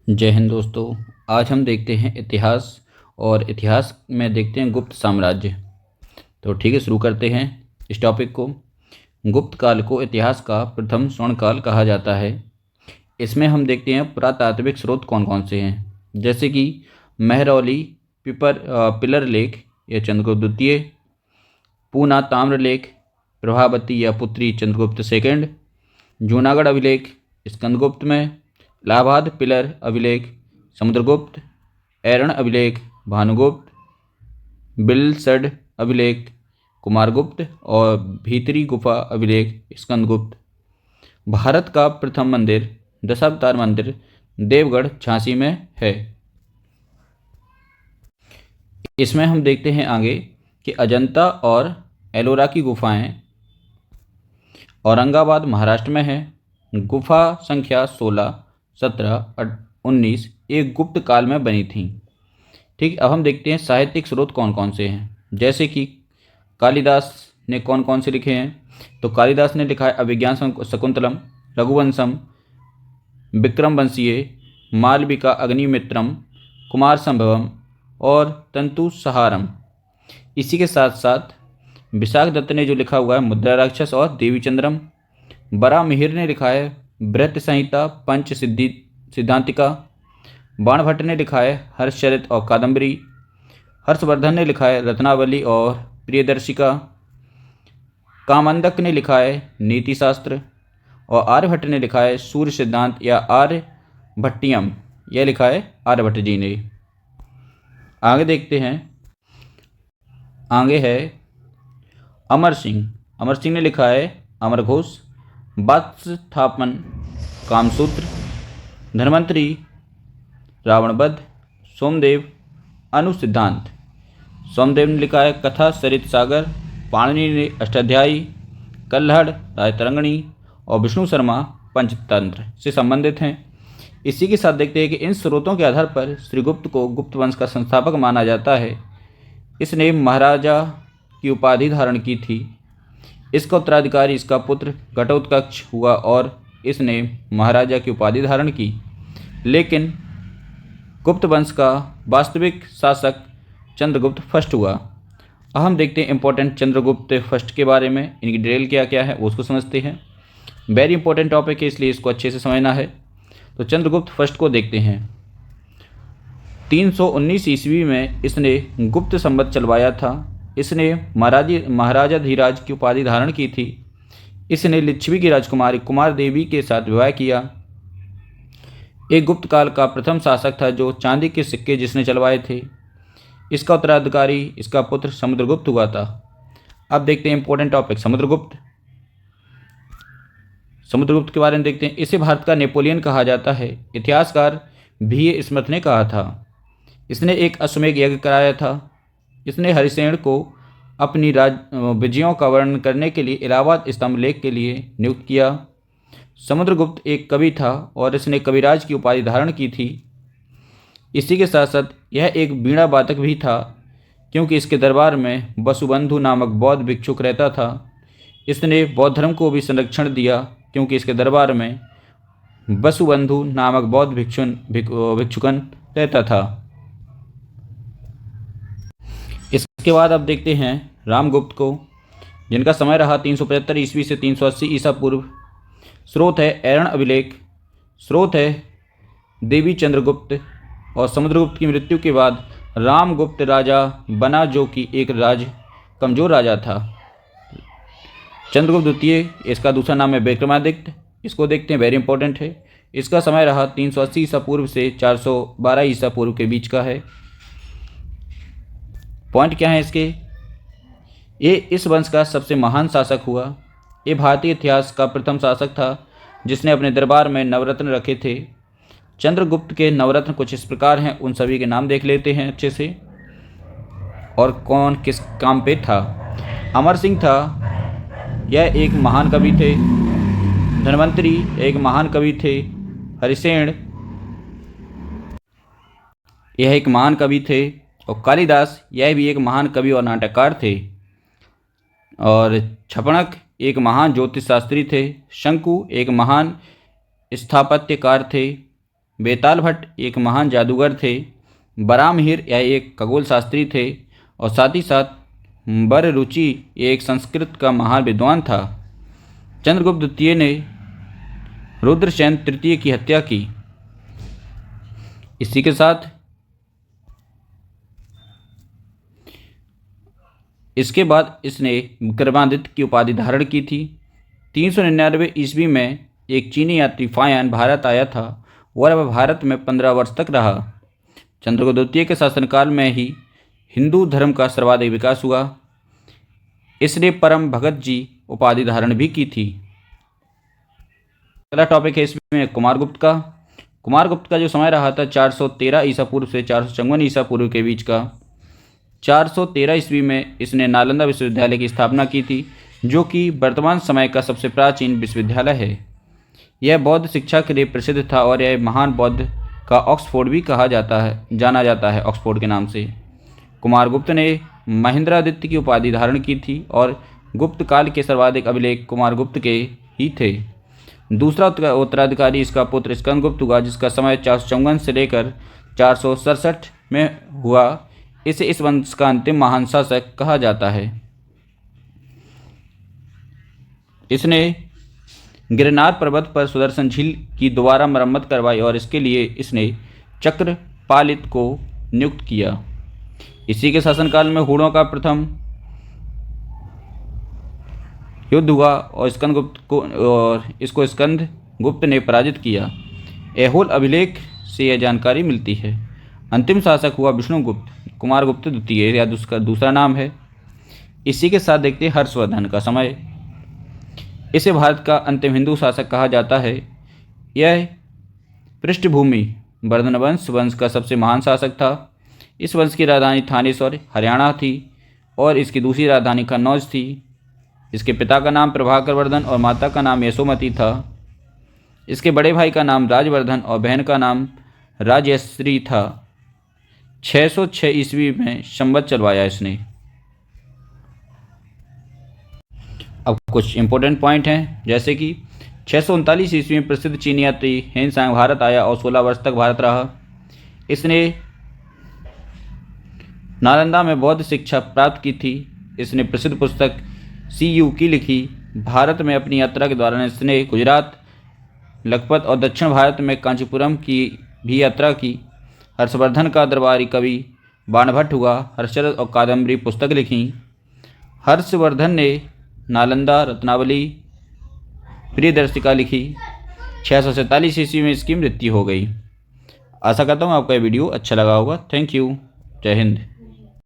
जय हिंद दोस्तों। आज हम देखते हैं इतिहास और इतिहास में देखते हैं गुप्त साम्राज्य। तो ठीक है, शुरू करते हैं इस टॉपिक को। गुप्त काल को इतिहास का प्रथम स्वर्ण काल कहा जाता है। इसमें हम देखते हैं पुरातात्विक स्रोत कौन कौन से हैं, जैसे कि महरौली पिलर लेख या चंद्रगुप्त द्वितीय, पूना ताम्र लेख प्रभावती या पुत्री चंद्रगुप्त सेकंड, जूनागढ़ अभिलेख स्कंदगुप्त में, इलाहाबाद पिलर अभिलेख समुद्रगुप्त, ऐरण अभिलेख भानुगुप्त, बिलसड अभिलेख कुमारगुप्त और भीतरी गुफा अभिलेख स्कंदगुप्त। भारत का प्रथम मंदिर दशावतार मंदिर देवगढ़ झांसी में है। इसमें हम देखते हैं आगे कि अजंता और एलोरा की गुफाएं औरंगाबाद महाराष्ट्र में है। गुफा संख्या 16, 17, 19 एक गुप्त काल में बनी थी। ठीक, अब हम देखते हैं साहित्यिक स्रोत कौन कौन से हैं, जैसे कि कालिदास ने कौन कौन से लिखे हैं। तो कालिदास ने लिखा है अभिज्ञान शकुंतलम, रघुवंशम, विक्रमवंशीय, मालविका अग्निमित्रम, कुमार संभवम और तंतु सहारम। इसी के साथ साथ विशाख दत्त ने जो लिखा हुआ है मुद्रा राक्षस और देवी चंद्रम। बरा मिहिर ने लिखा है बृहत संहिता पंच सिद्धांतिका। बाणभट्ट ने लिखा है हर्षचरित और कादम्बरी। हर्षवर्धन ने लिखा है रत्नावली और प्रियदर्शिका। कामंदक ने लिखा है नीति शास्त्र और आर्यभट्ट ने लिखा है सूर्य सिद्धांत या आर्यभट्टियम। यह लिखा है आर्यभट्ट जी ने। आगे देखते हैं, आगे है अमर सिंह। अमर सिंह ने लिखा है अमरघोष, वात्स्थापन, कामसूत्र, धन्वंतरी, रावणवध, सोमदेव, अनुसिद्धांत। सोमदेव ने लिखा है कथा सरित सागर। पाणिनि ने अष्टाध्यायी, कल्हड़ राजतरंगिणी और विष्णु शर्मा पंचतंत्र से संबंधित हैं। इसी के साथ देखते हैं कि इन स्रोतों के आधार पर श्रीगुप्त को गुप्त वंश का संस्थापक माना जाता है। इसने महाराजा की उपाधि धारण की थी। इसका उत्तराधिकारी इसका पुत्र घटोत्कच हुआ और इसने महाराजा की उपाधि धारण की। लेकिन गुप्त वंश का वास्तविक शासक चंद्रगुप्त फर्स्ट हुआ। अब हम देखते हैं इंपॉर्टेंट चंद्रगुप्त फर्स्ट के बारे में, इनकी डिटेल क्या क्या है उसको समझते हैं। वेरी इंपॉर्टेंट टॉपिक है, इसलिए इसको अच्छे से समझना है। तो चंद्रगुप्त फर्स्ट को देखते हैं। 319 ईस्वी में इसने गुप्त संवत चलवाया था। इसने महाराजा धीराज की उपाधि धारण की थी। इसने लिच्छवी की राजकुमारी कुमार देवी के साथ विवाह किया। एक गुप्त काल का प्रथम शासक था जो चांदी के सिक्के जिसने चलवाए थे। इसका उत्तराधिकारी इसका पुत्र समुद्रगुप्त हुआ था। अब देखते हैं इंपॉर्टेंट टॉपिक समुद्रगुप्त के बारे में देखते हैं। इसे भारत का नेपोलियन कहा जाता है, इतिहासकार भी स्मृत ने कहा था। इसने एक अश्वमेध यज्ञ कराया था। इसने हरिसेन को अपनी विजयों का वर्णन करने के लिए इलाहाबाद स्तंभ लेख के लिए नियुक्त किया। समुद्रगुप्त एक कवि था और इसने कविराज की उपाधि धारण की थी। इसी के साथ साथ यह एक वीणा वादक भी था, क्योंकि इसके दरबार में वसुबंधु नामक बौद्ध भिक्षुक रहता था। इसने बौद्ध धर्म को भी संरक्षण दिया, क्योंकि इसके दरबार में वसुबंधु नामक बौद्ध भिक्षुकन रहता था। इसके बाद अब देखते हैं रामगुप्त को, जिनका समय रहा 375 ईस्वी से 380 ईसा पूर्व। स्रोत है ऐरण अभिलेख। स्रोत है देवी चंद्रगुप्त। और समुद्रगुप्त की मृत्यु के बाद रामगुप्त राजा बना, जो कि एक कमजोर राजा था। चंद्रगुप्त द्वितीय, इसका दूसरा नाम है विक्रमादित्य। इसको देखते हैं, वेरी इंपॉर्टेंट है। इसका समय रहा 380 ईसा पूर्व से 412 ईसा पूर्व के बीच का है। पॉइंट क्या है इसके, ये इस वंश का सबसे महान शासक हुआ। ये भारतीय इतिहास का प्रथम शासक था जिसने अपने दरबार में नवरत्न रखे थे। चंद्रगुप्त के नवरत्न कुछ इस प्रकार हैं, उन सभी के नाम देख लेते हैं अच्छे से और कौन किस काम पे था। अमर सिंह था, यह एक महान कवि थे। धन्वंतरी एक महान कवि थे। हरिसेन यह एक महान कवि थे। और कालिदास यह भी एक महान कवि और नाटककार थे। और छपणक एक महान ज्योतिष शास्त्री थे। शंकु एक महान स्थापत्यकार थे। बेताल भट्ट एक महान जादूगर थे। बराहमिहिर यह एक खगोल शास्त्री थे और साथ ही साथ बररुचि एक संस्कृत का महान विद्वान था। चंद्रगुप्त द्वितीय ने रुद्रसेन तृतीय की हत्या की। इसी के साथ इसके बाद इसने विक्रमादित्य की उपाधि धारण की थी। 399 ईस्वी में एक चीनी यात्री फायान भारत आया था और वह भारत में 15 वर्ष तक रहा। चंद्रगुप्त द्वितीय के शासनकाल में ही हिंदू धर्म का सर्वाधिक विकास हुआ। इसने परम भगत जी उपाधि धारण भी की थी। अगला टॉपिक है इसमें कुमारगुप्त का। कुमारगुप्त का जो समय रहा था 413 ईसा पूर्व से 454 ईसा पूर्व के बीच का। 413 ईस्वी में इसने नालंदा विश्वविद्यालय की स्थापना की थी, जो कि वर्तमान समय का सबसे प्राचीन विश्वविद्यालय है। यह बौद्ध शिक्षा के लिए प्रसिद्ध था और यह महान बौद्ध का ऑक्सफोर्ड भी जाना जाता है ऑक्सफोर्ड के नाम से। कुमारगुप्त ने महेंद्रादित्य की उपाधि धारण की थी और गुप्त काल के सर्वाधिक अभिलेख कुमारगुप्त के ही थे। दूसरा उत्तराधिकारी इसका पुत्र स्कंदगुप्त हुआ, जिसका समय 454 से लेकर 467 में हुआ। इसे इस वंश का अंतिम महान शासक कहा जाता है। इसने गिरनार पर्वत पर सुदर्शन झील की दोबारा मरम्मत करवाई और इसके लिए इसने चक्रपालित को नियुक्त किया। इसी के शासनकाल में हूणों का प्रथम युद्ध हुआ और इसको स्कंदगुप्त ने पराजित किया। ऐहोल अभिलेख से यह जानकारी मिलती है। अंतिम शासक हुआ विष्णुगुप्त, कुमारगुप्त द्वितीय या दूसरा नाम है। इसी के साथ देखते हैं हर्षवर्धन का समय। इसे भारत का अंतिम हिंदू शासक कहा जाता है। यह पृष्ठभूमि वर्धन वंश का सबसे महान शासक था। इस वंश की राजधानी थानेश्वर हरियाणा थी और इसकी दूसरी राजधानी कन्नौज थी। इसके पिता का नाम प्रभाकर वर्धन और माता का नाम यशोमती था। इसके बड़े भाई का नाम राजवर्धन और बहन का नाम राजयश्री था। 606 ईस्वी में संवत चलवाया इसने। अब कुछ इंपॉर्टेंट पॉइंट हैं, जैसे कि 639 ईस्वी में प्रसिद्ध चीनी यात्री हेनसांग भारत आया और 16 वर्ष तक भारत रहा। इसने नालंदा में बौद्ध शिक्षा प्राप्त की थी। इसने प्रसिद्ध पुस्तक CU की लिखी। भारत में अपनी यात्रा के दौरान इसने गुजरात, लखपत और दक्षिण भारत में कांचीपुरम की भी यात्रा की। हर्षवर्धन का दरबारी कवि बाणभट्ट हुआ। हर्षचरित और कादम्बरी पुस्तक लिखी। हर्षवर्धन ने नालंदा, रत्नावली, प्रियदर्शिका लिखी। 647 ईस्वी में इसकी मृत्यु हो गई। आशा करता हूँ आपका ये वीडियो अच्छा लगा होगा। Thank you. जय हिंद।